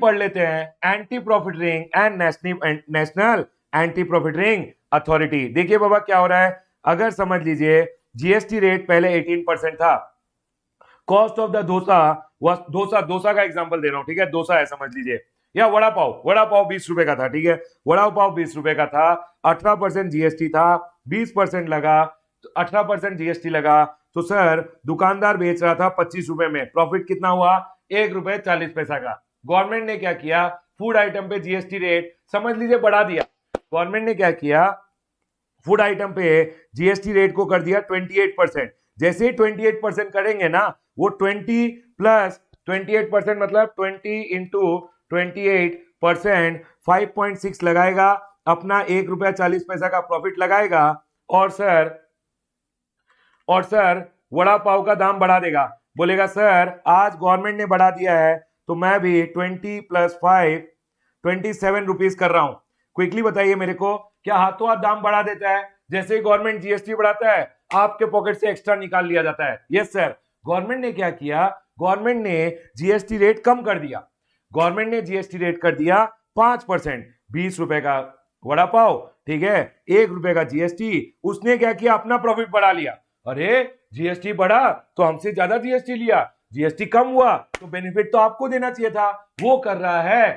पढ़ लेते हैं, anti profiteering and national anti profiteering authority. देखिए बाबा क्या हो रहा है, अगर समझ लीजिए जीएसटी रेट पहले 18% था, cost of the dosa dosa का एग्जांपल दे रहा हूं, ठीक है, डोसा है समझ लीजिए, या वड़ा पाव 20 रुपए का था, ठीक है, वड़ा पाव 20 रुपए का था, 18% जीएसटी था, 20% लगा, तो 18% जीएसटी लगा, तो सर दुकानदार बेच रहा था 25 रुपए में, प्रॉफिट कितना हुआ, 1 रुपए 40 पैसा का। गवर्नमेंट ने क्या किया, फूड आइटम पे जीएसटी रेट समझ लीजिए बढ़ा दिया। गवर्नमेंट ने क्या किया, फूड आइटम पे जीएसटी रेट को कर दिया 28%। जैसे ही 28% करेंगे ना, वो 20 प्लस 28% मतलब 20 इंटू 28%, 5.6 लगाएगा, अपना 1 रुपया 40 पैसा का प्रॉफिट लगाएगा, और सर वड़ा पाव का दाम बढ़ा देगा, बोलेगा सर आज गवर्नमेंट ने बढ़ा दिया है तो मैं भी 20 प्लस 5 27 रुपीज कर रहा हूं। क्विकली बताइए मेरे को, क्या हाथों हाथ दाम बढ़ा देता है? जैसे ही गवर्नमेंट जीएसटी बढ़ाता है आपके पॉकेट से एक्स्ट्रा निकाल लिया जाता है। यस सर, गवर्नमेंट ने क्या किया, गवर्नमेंट ने जीएसटी रेट कम कर दिया, गवर्नमेंट ने जीएसटी रेट कर दिया 5%, 20 रुपए का वड़ा पाव, ठीक है, 1 रुपए का जीएसटी, उसने क्या किया, अपना प्रॉफिट बढ़ा लिया। अरे जीएसटी बढ़ा तो हमसे ज्यादा जीएसटी लिया, जीएसटी कम हुआ तो बेनिफिट तो आपको देना चाहिए था, वो कर रहा है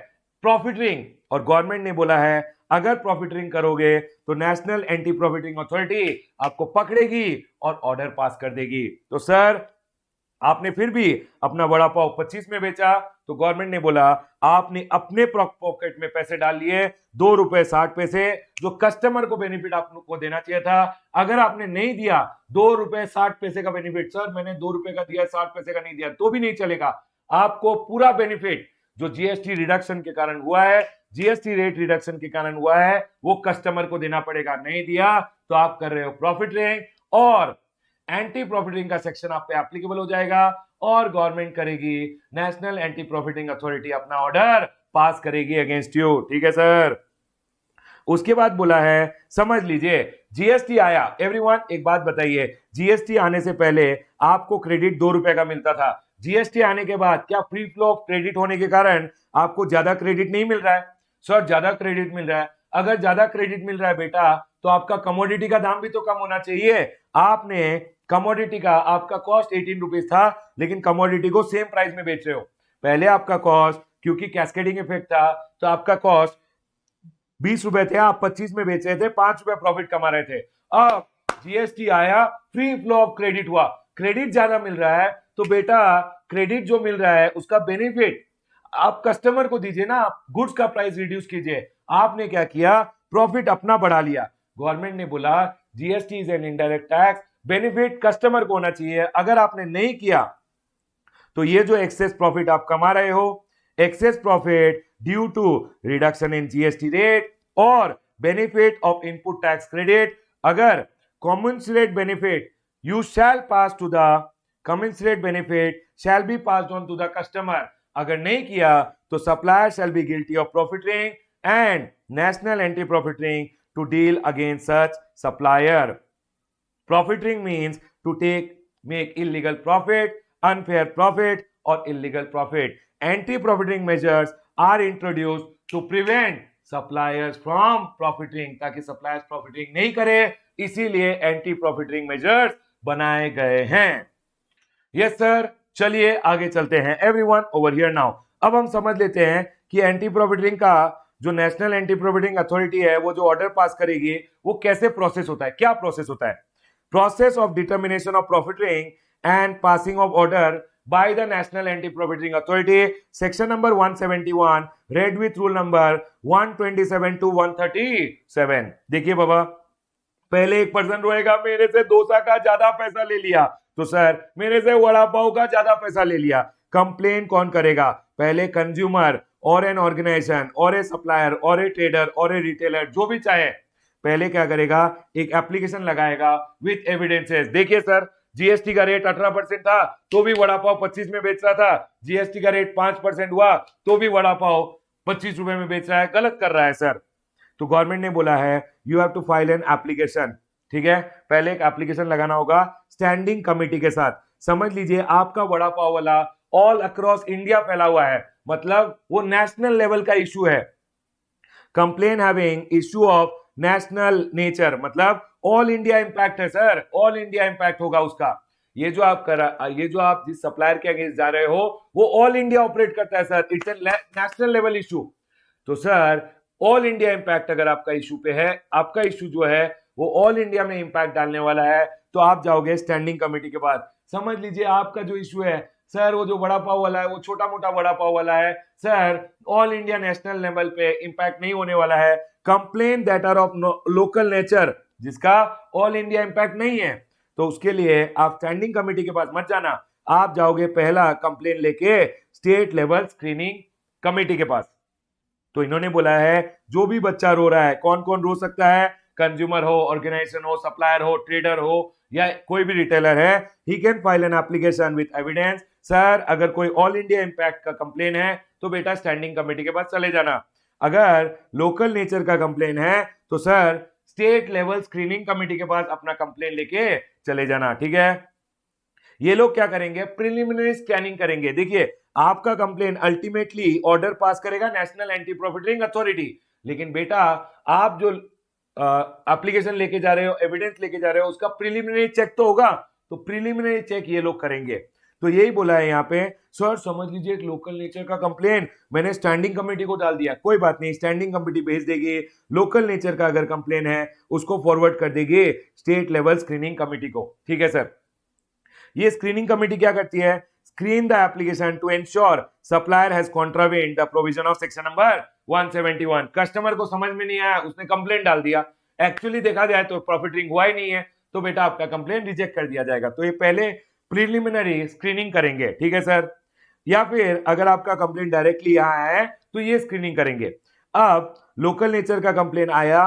प्रॉफिटरिंग। और गवर्नमेंट ने बोला है अगर प्रॉफिटरिंग करोगे तो नेशनल एंटी प्रॉफिटरिंग अथॉरिटी आपको पकड़ेगी और ऑर्डर पास कर देगी। तो सर आपने फिर भी अपना वड़ा पाव 25 में बेचा, तो गवर्नमेंट ने बोला आपने अपने पॉकेट में पैसे डाल लिए 2 रुपए 60 पैसे, जो कस्टमर को बेनिफिट आपको देना चाहिए था। अगर आपने नहीं दिया 2 रुपए 60 पैसे का बेनिफिट, सर मैंने 2 रुपए का दिया 60 पैसे का नहीं दिया, तो भी नहीं चलेगा, आपको पूरा बेनिफिट जो जीएसटी रिडक्शन के कारण हुआ है, जीएसटी रेट रिडक्शन के कारण हुआ है, वो कस्टमर को देना पड़ेगा। नहीं दिया तो आप कर रहे हो प्रॉफिटरिंग, और एंटी प्रॉफिटिंग का सेक्शन आप पे एप्लीकेबल हो जाएगा, और गवर्नमेंट करेगी, नेशनल एंटी प्रॉफिटिंग अथॉरिटी अपना ऑर्डर पास करेगी अगेंस्ट यू। ठीक है सर, उसके बाद बोला है समझ लीजिए जीएसटी आया। एवरीवन एक बात बताइए, जीएसटी आने से पहले आपको क्रेडिट 2 रुपए का मिलता था, जीएसटी आने के बाद क्या फ्री फ्लो ऑफ क्रेडिट होने के कारण आपको ज्यादा क्रेडिट नहीं मिल रहा है? सर ज्यादा क्रेडिट मिल रहा है, अगर ज्यादा क्रेडिट मिल रहा है बेटा तो आपका कमोडिटी का दाम भी तो कम होना चाहिए। आपने कमोडिटी का, आपका कॉस्ट 18 रुपीज था, लेकिन कमोडिटी को सेम प्राइस में बेच रहे हो। पहले आपका कॉस्ट, क्योंकि कैस्केडिंग इफेक्ट था, तो आपका कॉस्ट 20 रुपए थे, आप 25 में बेच रहे थे, 5 रुपए प्रॉफिट कमा रहे थे। अब जीएसटी आया, फ्री फ्लो ऑफ क्रेडिट हुआ, क्रेडिट ज्यादा मिल रहा है, तो बेटा क्रेडिट जो मिल रहा है उसका बेनिफिट आप कस्टमर को दीजिए ना, गुड्स का प्राइस रिड्यूस कीजिए। आपने क्या किया, प्रॉफिट अपना बढ़ा लिया। गवर्नमेंट ने बोला GST is an indirect tax, benefit customer को होना चाहिए। अगर आपने नहीं किया तो ये जो एक्सेस प्रॉफिट आप कमा रहे हो, excess profit due to reduction in GST rate और benefit of input tax credit, अगर commensurate benefit you shall pass to the commensurate benefit shall be passed on to the customer. अगर नहीं किया तो supplier shall be guilty of profiteering and national anti profiteering to deal against such supplier. Profiteering means to make illegal profit, unfair profit और illegal profit. Anti profiteering measures are introduced to prevent suppliers from profiting, ताकि suppliers profiting नहीं करे, इसीलिए anti profiteering measures बनाए गए हैं। Yes sir, चलिए आगे चलते हैं। Everyone over here now. अब हम समझ लेते हैं कि एंटी प्रॉफिटरिंग का जो नेशनल एंटी प्रॉफिटरिंग अथॉरिटी है, वो जो ऑर्डर पास करेगी वो कैसे प्रोसेस होता है, क्या प्रोसेस होता है। Process of determination of profiteering and passing of order by the national anti profiteering authority, section number 171 read with rule number 127 to 137। देखिए बाबा, पहले एक पर्सन रोएगा मेरे से डोसा का ज्यादा पैसा ले लिया, तो सर मेरे से वड़ा पाव का ज्यादा पैसा ले लिया। कंप्लेन कौन करेगा, पहले कंज्यूमर और एन ऑर्गेनाइजेशन और ए सप्लायर और ए ट्रेडर और ए रिटेलर, जो भी चाहे, पहले क्या करेगा, एक एप्लीकेशन लगाएगा विथ एविडेंसेस। देखिए सर, जीएसटी का रेट 18% था तो भी वड़ा पाव 25 में बेच रहा था, जीएसटी का रेट 5% हुआ तो भी वड़ा पाव 25 रुपए में बेच रहा है, गलत कर रहा है सर। तो गवर्नमेंट ने बोला है you have to file an application. ठीक है, पहले एक एप्लीकेशन लगाना होगा स्टैंडिंग कमेटी के साथ। समझ लीजिए आपका वड़ा पाव वाला ऑल अक्रॉस इंडिया फैला हुआ है, मतलब वो नेशनल लेवल का इशू है। Complain having issue of national nature, मतलब ऑल इंडिया इंपैक्ट है सर, ऑल इंडिया इंपैक्ट होगा उसका। ये जो आप जिस सप्लायर के अगेंस्ट जा रहे हो वो ऑल इंडिया ऑपरेट करता है sir, it's a national level issue. तो सर ऑल इंडिया इंपैक्ट अगर आपका इशू पे है, आपका इशू जो है वो ऑल इंडिया में इंपैक्ट डालने वाला है, तो आप जाओगे स्टैंडिंग कमेटी के पास। समझ लीजिए आपका जो इशू है सर, वो जो वड़ा पाव वाला है वो छोटा मोटा वड़ा पाव वाला है sir, all India national level पे इंपैक्ट नहीं होने वाला है। Complain that are of local nature, जिसका ऑल इंडिया इंपैक्ट नहीं है, तो उसके लिए आप स्टैंडिंग कमेटी के पास मत जाना, आप जाओगे पहला कंप्लेन लेके स्टेट लेवल स्क्रीनिंग कमेटी के पास। तो इन्होंने बोला है जो भी बच्चा रो रहा है, कौन कौन रो सकता है, कंज्यूमर हो, ऑर्गेनाइजेशन हो, सप्लायर हो, ट्रेडर हो, या कोई भी रिटेलर है, he can file an application with evidence. Sir अगर कोई ऑल इंडिया इंपैक्ट का कंप्लेन है तो बेटा स्टैंडिंग कमेटी के पास चले जाना। अगर लोकल नेचर का कंप्लेन है तो sir state level screening committee के पास अपना कंप्लेन लेके चले जाना, ठीक है। ये लोग क्या करेंगे, प्रिलिमिनरी स्कैनिंग करेंगे। देखिए आपका कंप्लेन अल्टीमेटली ऑर्डर पास करेगा नेशनल एंटी प्रॉफिटरिंग अथॉरिटी, लेकिन बेटा आप जो एप्लीकेशन लेके जा रहे हो, एविडेंस लेके जा रहे हो, उसका प्रिलिमिनरी चेक तो होगा, तो प्रिलिमिनरी चेक ये लोग करेंगे। तो यही बोला है यहाँ पे, सर समझ लीजिए एक लोकल नेचर का कंप्लेन मैंने स्टैंडिंग कमेटी को डाल दिया, कोई बात नहीं, स्टैंडिंग कमेटी भेज देगी, लोकल नेचर का अगर कंप्लेन है उसको फॉरवर्ड कर देगी स्टेट लेवल स्क्रीनिंग कमेटी को, ठीक है सर। ये स्क्रीनिंग कमेटी क्या करती है, screen the application to ensure supplier has contravened the provision of section number 171। Customer को समझ में नहीं आया, उसने कंप्लेन डाल दिया, एक्चुअली देखा जाए तो प्रॉफिटिंग हुआ ही नहीं है, तो बेटा आपका कंप्लेन रिजेक्ट कर दिया जाएगा। तो ये पहले प्रीलिमिनरी स्क्रीनिंग करेंगे, ठीक है सर। या फिर अगर आपका कंप्लेन डायरेक्टली यहाँ है तो ये स्क्रीनिंग करेंगे। अब लोकल नेचर का कंप्लेन आया,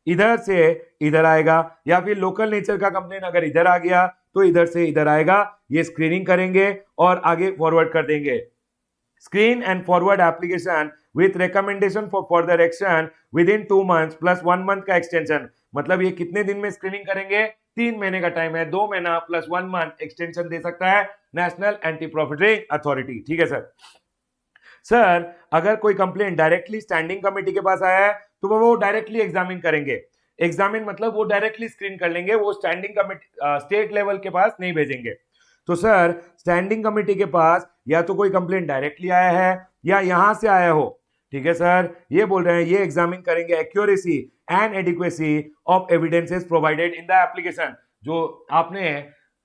इधर से इधर आएगा, या फिर लोकल नेचर का कंप्लेन अगर इधर आ गया तो इधर से इधर आएगा, ये स्क्रीनिंग करेंगे और आगे फॉरवर्ड कर देंगे। Screen and forward application with recommendation for further action with in 2 months plus 1 month का एक्सटेंशन। मतलब ये कितने दिन में स्क्रीनिंग करेंगे, 3 महीने का टाइम है, 2 महीना प्लस 1 month एक्सटेंशन दे सकता है नेशनल एंटी प्रॉफिटरिंग अथॉरिटी, ठीक है सर। सर अगर कोई कंप्लेंट डायरेक्टली स्टैंडिंग कमेटी के पास आया है तो वो डायरेक्टली एग्जामिन करेंगे, एग्जामिन मतलब वो डायरेक्टली स्क्रीन कर लेंगे, वो स्टैंडिंग कमेटी स्टेट लेवल के पास नहीं भेजेंगे। तो सर स्टैंडिंग कमेटी के पास या तो कोई कंप्लेंट डायरेक्टली आया है या यहां से आया हो, ठीक है सर, ये बोल रहे हैं ये एग्जामिन करेंगे accuracy and adequacy of evidences provided in the application, जो आपने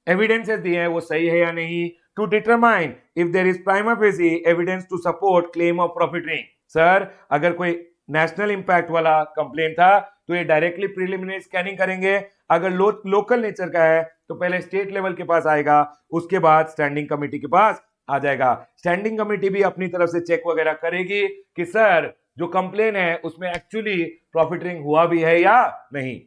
एविडेंसेस दिए हैं वो सही है या नहीं, to determine if there is prima facie evidence to support claim of profiteering. Sir अगर कोई नेशनल इंपैक्ट वाला कंप्लेन था तो ये डायरेक्टली प्रीलिमिनरी स्कैनिंग करेंगे, अगर लोकल नेचर का है तो पहले स्टेट लेवल के पास आएगा, उसके बाद स्टैंडिंग कमेटी के पास आ जाएगा। स्टैंडिंग कमेटी भी अपनी तरफ से चेक वगैरह करेगी कि सर जो कंप्लेन है उसमें एक्चुअली प्रॉफिटरिंग हुआ भी है या नहीं।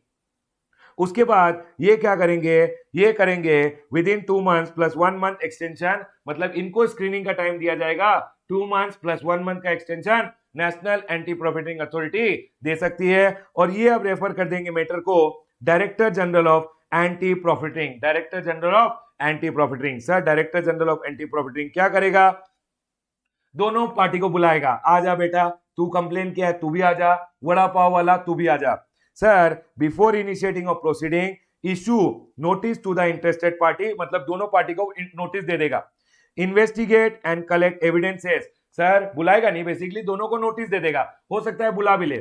उसके बाद ये क्या करेंगे, ये करेंगे within 2 months plus 1 month extension, मतलब इनको स्क्रीनिंग का टाइम दिया जाएगा 2 months प्लस 1 month का extension national anti profiting authority दे सकती है। और ये अब रेफर कर देंगे मैटर को director general of anti profiting, director general of anti profiting. Sir director general of anti profiting क्या करेगा, दोनों पार्टी को बुलाएगा, आ जा बेटा तू कंप्लेन किया है तू भी आ जा, वड़ा पाव वाला तू भी आ जा। Sir before initiating of proceeding issue notice to the interested party, मतलब दोनों पार्टी को नोटिस दे देगा। Investigate and collect evidences, sir बुलाएगा नहीं, बेसिकली दोनों को नोटिस दे देगा, हो सकता है बुला भी ले।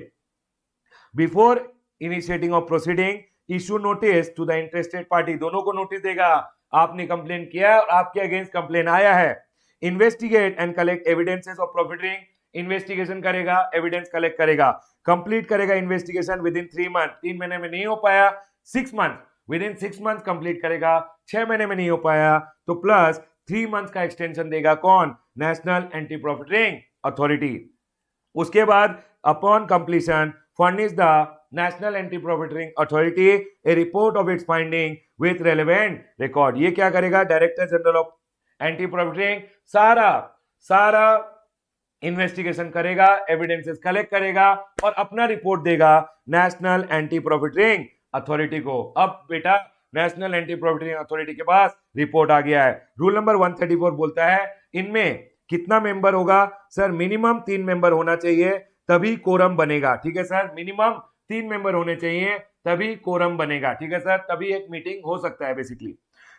Before initiating of proceeding issue notice to the interested party, दोनों को नोटिस देगा आपने कंप्लेन किया और आपके अगेंस्ट कंप्लेन आया है। Investigate and collect evidences of profiteering, investigation करेगा, एविडेंस कलेक्ट करेगा, कंप्लीट करेगा इन्वेस्टिगेशन विद इन 3 months, 3 महीने में नहीं हो पाया 6 months, with in 6 months complete करेगा, 6 महीने में नहीं हो पाया तो प्लस 3 months का एक्सटेंशन देगा कौन, नेशनल एंटी प्रॉफिटरिंग अथॉरिटी। उसके बाद upon completion furnish the national anti profiteering authority a report of its finding with relevant record. ये क्या करेगा, director general of anti profiteering सारा इन्वेस्टिगेशन करेगा, एविडेंसेस कलेक्ट करेगा और अपना रिपोर्ट देगा नेशनल एंटी प्रॉफिटरिंग अथॉरिटी को। अब बेटा नेशनल एंटी प्रॉफिटरिंग अथॉरिटी के पास रिपोर्ट आ गया है। रूल नंबर 134 बोलता है इनमें कितना मेंबर होगा सर? मिनिमम 3 मेंबर होना चाहिए तभी कोरम बनेगा। ठीक है सर, मिनिमम 3 मेंबर होने चाहिए तभी कोरम बनेगा। ठीक है सर, तभी एक मीटिंग हो सकता है बेसिकली।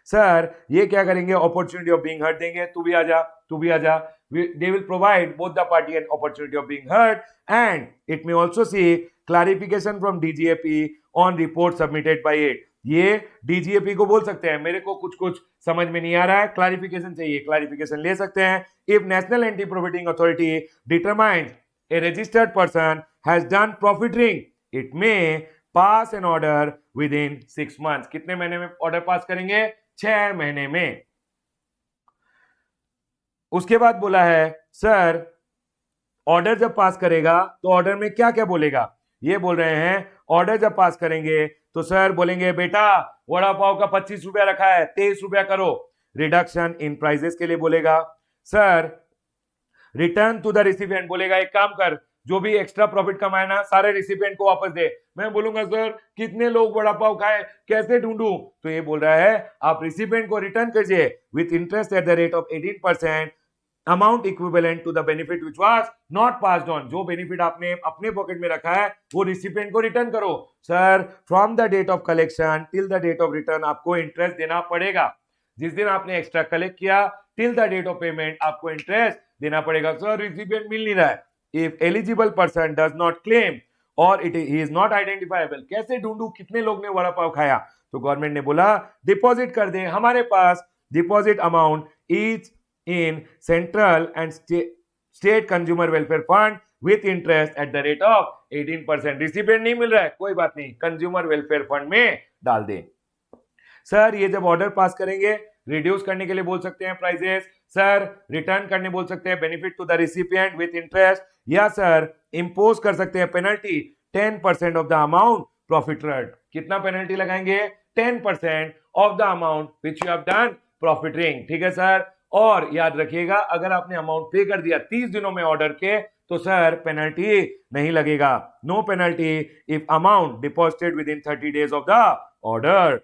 सर ये क्या करेंगे? अपॉर्चुनिटी ऑफ बीइंग हर्ड देंगे, तू भी आजा, तू भी आजा। They will provide both the party an opportunity of being heard, and it may also see clarification from DGAP on report submitted by it. ये DGAP को बोल सकते हैं मेरे को कुछ कुछ समझ में नहीं आ रहा है, क्लैरिफिकेशन चाहिए, क्लैरिफिकेशन ले सकते हैं। If national anti profiting authority determines a registered person has done profiteering, it may pass an order within 6 months. कितने महीने में ऑर्डर पास करेंगे? 6 महीने में। उसके बाद बोला है सर ऑर्डर जब पास करेगा तो ऑर्डर में क्या क्या बोलेगा? ये बोल रहे हैं ऑर्डर जब पास करेंगे तो सर बोलेंगे बेटा वड़ा पाव का 25 रुपया रखा है 23 रुपया करो, रिडक्शन इन प्राइसेस के लिए बोलेगा। Sir return to the recipient बोलेगा एक काम कर, जो भी एक्स्ट्रा प्रॉफिट कमाए ना सारे रिसिपिएंट को वापस दे। मैं बोलूंगा सर कितने लोग वड़ा पाव खाए, कैसे ढूंढूं? तो ये बोल रहा है आप रिसिपिएंट को रिटर्न कीजिए with interest at the rate of 18%, amount equivalent to the benefit which was not passed on. जो बेनिफिट आपने अपने पॉकेट में रखा है वो रिसिपिएंट को रिटर्न करो। Sir from the date of collection till the date of return आपको इंटरेस्ट देना पड़ेगा। जिस दिन आपने एक्स्ट्रा कलेक्ट किया till the date of payment आपको इंटरेस्ट देना पड़ेगा। सर रिसिपिएंट मिल नहीं रहा है। If eligible person does not claim और it he is not identifiable, कैसे ढूंढूं कितने लोग ने वड़ा पाव खाया? तो गवर्नमेंट ने बोला डिपॉजिट कर दे, हमारे पास deposit amount is in central and state consumer welfare fund with interest at the rate of 18%। Recipient नहीं मिल रहा है, कोई बात नहीं, कंज्यूमर वेलफेयर फंड में डाल दें। सर ये जब ऑर्डर पास करेंगे रिड्यूस करने के लिए बोल सकते हैं प्राइसेस, सर रिटर्न करने बोल सकते हैं benefit to the recipient with interest, या सर इंपोज कर सकते हैं penalty 10% of the amount profit earned. कितना पेनल्टी लगाएंगे? 10% of the amount which you have done profiting. ठीक है सर, और याद रखिएगा अगर आपने अमाउंट पे कर दिया 30 दिनों में ऑर्डर के तो सर पेनल्टी नहीं लगेगा। No penalty if amount deposited within 30 days of the order.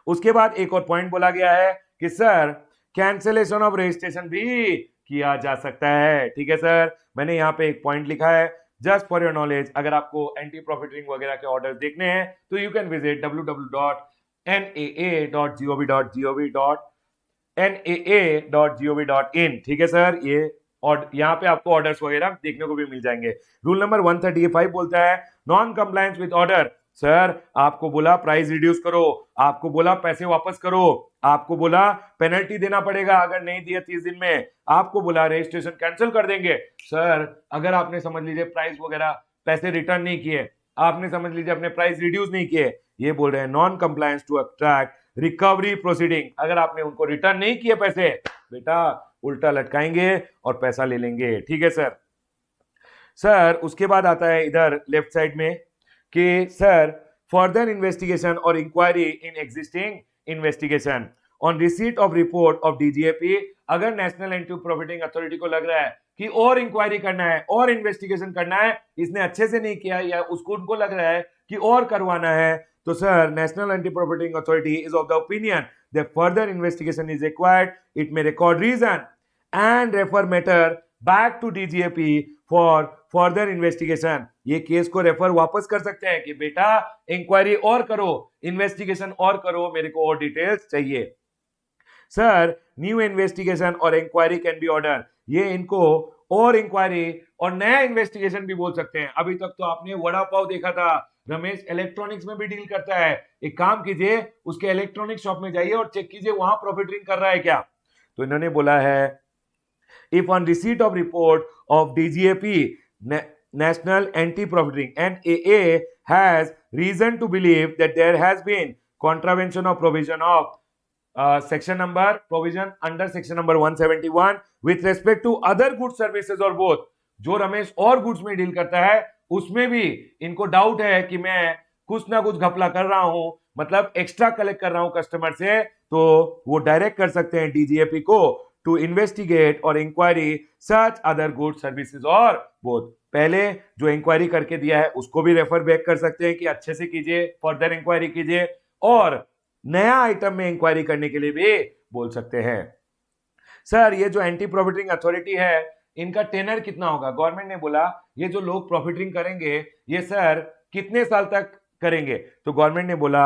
उसके बाद एक और पॉइंट बोला गया है कि सर कैंसिलेशन ऑफ रजिस्ट्रेशन भी किया जा सकता है। ठीक है सर, मैंने यहाँ पे एक पॉइंट लिखा है जस्ट फॉर योर नॉलेज। अगर आपको एंटी प्रॉफिटिंग वगैरह के ऑर्डर देखने हैं तो यू कैन विजिट www.naa.gov.in। ठीक है सर, ये और यहाँ पे आपको ऑर्डर्स वगैरह देखने को भी मिल जाएंगे। रूल नंबर 135 बोलता है non compliance with order. Sir आपको बोला प्राइस रिड्यूस करो, आपको बोला पैसे वापस करो, आपको बोला पेनल्टी देना पड़ेगा अगर नहीं दिया 30 दिन में, आपको बोला रजिस्ट्रेशन कैंसिल कर देंगे। सर अगर आपने समझ लीजिए प्राइस वगैरह पैसे रिटर्न नहीं किए, आपने समझ लीजिए अपने प्राइस रिड्यूस नहीं किए, ये बोल रहे हैं non compliance to attract recovery proceeding. अगर आपने उनको रिटर्न नहीं किए पैसे, बेटा उल्टा लटकाएंगे और पैसा ले लेंगे। ठीक है सर। सर उसके बाद आता है इधर लेफ्ट साइड में कि सर फर्दर इन्वेस्टिगेशन और inquiry in existing investigation on receipt of report of DGAP. अगर नेशनल एंटी प्रॉफिटिंग अथॉरिटी को लग रहा है कि और इंक्वायरी करना है और इन्वेस्टिगेशन करना है, इसने अच्छे से नहीं किया या उसको उनको लग रहा है कि और करवाना है, तो sir national anti profiting authority is of the opinion that further investigation is required. It may record reason and refer matter back to DGAP for further investigation. ये केस को रेफर वापस कर सकते हैं कि बेटा इंक्वायरी और करो, इन्वेस्टिगेशन और करो, मेरे को और डिटेल्स चाहिए। सर न्यू इन्वेस्टिगेशन और इंक्वायरी कैन बी ऑर्डर। ये इनको और इंक्वायरी और नया इन्वेस्टिगेशन भी बोल सकते हैं। अभी तक तो आपने वड़ा पाव देखा था, रमेश इलेक्ट्रॉनिक्स में भी डील करता है। एक काम कीजिए उसके इलेक्ट्रॉनिक शॉप में जाइए और चेक कीजिए वहां प्रॉफिटिंग कर रहा है क्या। तो इन्होंने बोला है if on receipt of report of DGAP National Anti-Profiting NAA has reason to believe that there has been contravention of provision of provision under section number 171 with respect to other goods services or both। जो रमेश और goods में deal करता है उसमें भी इनको doubt है कि मैं कुछ ना कुछ घपला कर रहा हूं, मतलब एक्स्ट्रा कलेक्ट कर रहा हूं कस्टमर से, तो वो डायरेक्ट कर सकते हैं डीजीएपी को to investigate or inquiry such other goods services or both। पहले जो इंक्वायरी करके दिया है उसको भी रेफर बैक कर सकते हैं कि अच्छे से कीजिए, फर्दर इंक्वायरी कीजिए, और नया आइटम में इंक्वायरी करने के लिए भी बोल सकते हैं। सर ये जो एंटी प्रॉफिटिंग अथॉरिटी है इनका टेनर कितना होगा? गवर्नमेंट ने बोला ये जो लोग प्रॉफिटिंग करेंगे ये सर कितने साल तक करेंगे? तो गवर्नमेंट ने बोला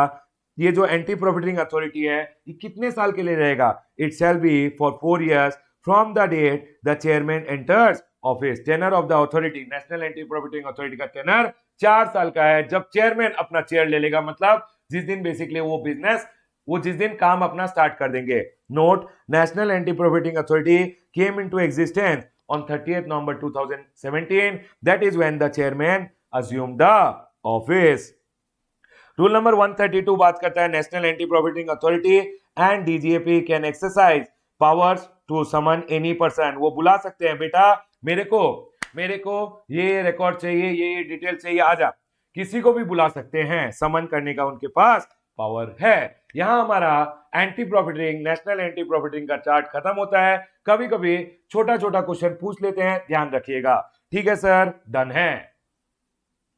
ये जो एंटी प्रॉफिटिंग अथॉरिटी है ये कितने साल के लिए रहेगा? It shall be for 4 years from the date the chairman enters office. Tenure of the authority, national anti profiting authority का टेनर 4 साल का है। जब चेयरमैन अपना चेयर ले लेगा, मतलब जिस दिन बेसिकली वो जिस दिन काम अपना स्टार्ट कर देंगे। Note, national anti profiting authority came into existence on 30th November 2017. That is when the chairman assumed the office. Rule number 132 बात करता है national anti profiting authority and DGAP can exercise powers to summon any person. वो बुला सकते हैं, बेटा मेरे को ये रिकॉर्ड चाहिए, ये डिटेल चाहिए, आजा। किसी को भी बुला सकते हैं, समन करने का उनके पास पावर है। यहां हमारा anti profiting, national anti profiting का चार्ट खत्म होता है। कभी कभी छोटा छोटा क्वेश्चन पूछ लेते हैं, ध्यान रखिएगा। ठीक है सर, डन है।